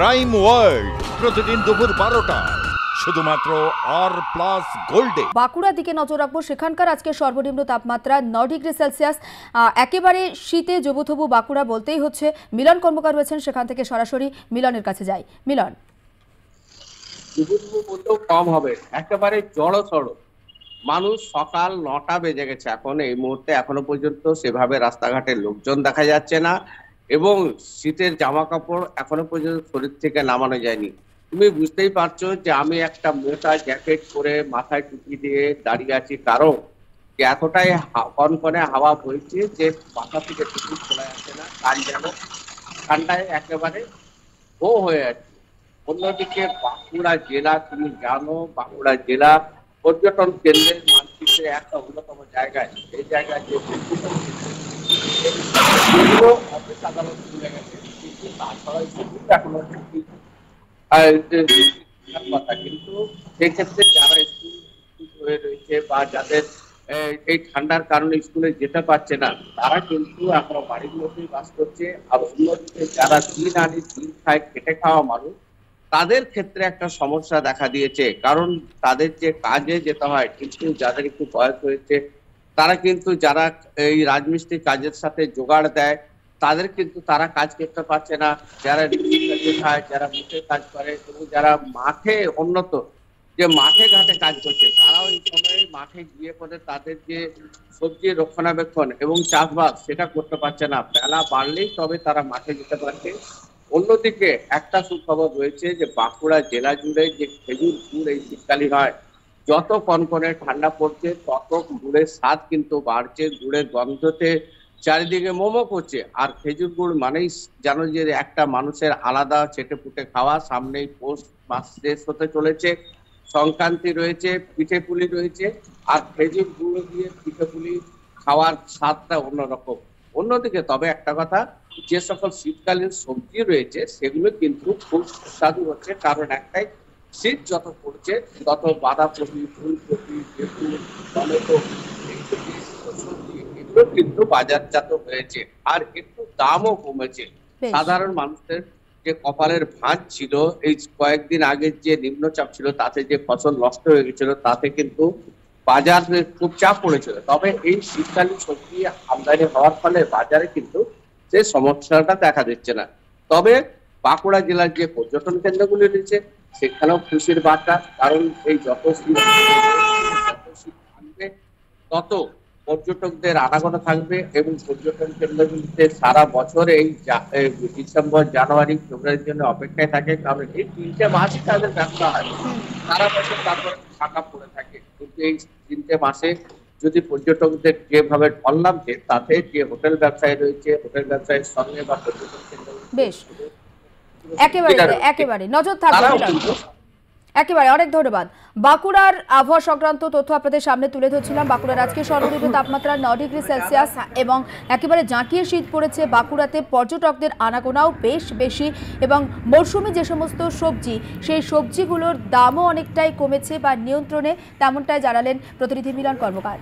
Crime world প্রতিদিন দুপুর 12টায় শুধুমাত্র আর+ গোল্ডে। বাঁকুড়ার দিকে নজর রাখবো। সেখানকার আজকে সর্বনিম্ন তাপমাত্রা 9 ডিগ্রি সেলসিয়াস। একেবারে শীতে জবুথবু বাঁকুড়া বলতেই হচ্ছে। মিলন কর্মকার রয়েছেন সেখান থেকে, সরাসরি মিলনের কাছে যাই। মিলন, জবুথবু বলতেও কম হবে, একেবারে জড়সড়। মানুষ সকাল 9টা বেজে গেছে এখন, এই মুহূর্তে এখনো পর্যন্ত সেভাবে রাস্তাঘাটে লোকজন দেখা যাচ্ছে না এবং শীতের জামা কাপড় এখনো পর্যন্ত শরীর থেকে নামানো যায়নি। তুমি বুঝতেই পারছো যে আমি একটা মোটা জ্যাকেট পরে মাথায় টুপি দিয়ে দাঁড়িয়ে আছি, কারণ যে এতটাই কনকনে হাওয়া বইছে যে মাথা থেকে টুপি খোলা যাচ্ছে না, কান যেন ঠান্ডায় একেবারে হয়ে আছে। অন্যদিকে বাঁকুড়া জেলা, তুমি জানো বাঁকুড়া জেলা পর্যটন কেন্দ্রের মানচিত্রে একটা অন্যতম জায়গায়, এই জায়গায় যে অফিস আদালত খুলে গেছে, কিন্তু তাছাড়া এখনো কথা। কিন্তু সেক্ষেত্রে যারা স্কুল হয়ে রয়েছে বা যাদের এই ঠান্ডার কারণে স্কুলে যেতে পারছে না, তারা কিন্তু এখনো বাড়ির মধ্যেই বাস করছে। আর অন্যদিকে যারা দিন আনি দিন খায়, খেটে খাওয়া মানুষ, তাদের ক্ষেত্রে একটা সমস্যা দেখা দিয়েছে। কারণ তাদের যে কাজে যেতে হয়, কিন্তু যাদের একটু বয়স হয়েছে তারা কিন্তু, যারা এই রাজমিস্ত্রি কাজের সাথে জোগাড় দেয়, তাদের কিন্তু তারা কাজ করতে পারছে না। যারা খায়, যারা মুখে কাজ করে এবং যারা মাঠে উন্নত যে মাঠে ঘাটে কাজ করছে, তারাও এই সময় মাঠে গিয়ে পরে তাদের যে সবজি রক্ষণাবেক্ষণ এবং চাষবাস সেটা করতে পারছে না। বেলা বাড়লেই তবে তারা মাঠে যেতে পারছে। অন্যদিকে একটা সুখবর রয়েছে যে বাঁকুড়া জেলা জুড়ে যে খেজুর গুড় এই শীতকালে হয়, যত কনকনে ঠান্ডা পড়ছে তত গুড়ের স্বাদ কিন্তু বাড়ছে, গুড়ের গন্ধতে চারিদিকে মোমো করছে। আর খেজুর গুড় মানেই জানো যে একটা মানুষের আলাদা চেটে পুটে খাওয়া। সামনেই পৌষ মাস শেষ হতে চলেছে, সংক্রান্তি রয়েছে, পিঠে পুলি রয়েছে, আর খেজুর গুঁড়ো দিয়ে পিঠে পুলি খাওয়ার স্বাদটা অন্যরকম। অন্যদিকে তবে একটা কথা, যে সকল শীতকালীন সবজি রয়েছে সেগুলো কিন্তু খুব সুস্বাদু হচ্ছে। কারণ একটাই, শীত যত পড়ছে তত বাঁধাকপি, ফুলকপি, বেগুন, টমেটো সবজি এগুলো কিন্তু বাজারজাত হয়েছে আর একটু দামও কমেছে। সাধারণ মানুষের যে কপালের ভাঁজ ছিল, এই কয়েকদিন আগে যে নিম্নচাপ ছিল তাতে যে ফসল নষ্ট হয়ে গেছিল, তাতে কিন্তু বাজারে খুব চাপ পড়েছিল। তবে এই শীতকালীন সবজি আমদানি হওয়ার ফলে বাজারে কিন্তু সেই সমস্যাটা দেখা দিচ্ছে না। তবে বাঁকুড়া জেলার যে পর্যটন কেন্দ্রগুলি রয়েছে সেখানেও খুশির বার্তা, কারণ এই যত শীত থাকবে তত পর্যটকদের আনাগোনা থাকবে এবং পর্যটন কেন্দ্রগুলিতে সারা বছর এই ডিসেম্বর, জানুয়ারি, ফেব্রুয়ারির জন্য অপেক্ষায় থাকে। কারণ এই 3টে মাসই তাদের ব্যবসা হয়, সারা বছর তারপর ফাঁকা পড়ে থাকে। কিন্তু এই 3টে মাসে যদি পর্যটকদের যেভাবে ঢল নামছে, তাতে যে হোটেল ব্যবসায়ী রয়েছে, হোটেল ব্যবসায়ীর সঙ্গে বা পর্যটন কেন্দ্র বেশ একেবারে নজর থাকবে। একেবারে অনেক ধন্যবাদ। বাঁকুড়ার আবহাওয়া সংক্রান্ত তথ্য আপনাদের সামনে তুলে ধরছিলাম। বাঁকুড়ার আজকে সর্বনিম্ন তাপমাত্রা 9 ডিগ্রি সেলসিয়াস এবং একেবারে জাঁকিয়ে শীত পড়েছে। বাঁকুড়াতে পর্যটকদের আনাগোনাও বেশ বেশি এবং মৌসুমি যে সমস্ত সবজি, সেই সবজিগুলোর দামও অনেকটাই কমেছে বা নিয়ন্ত্রণে, তেমনটাই জানালেন প্রতিনিধি মিলন কর্মকার।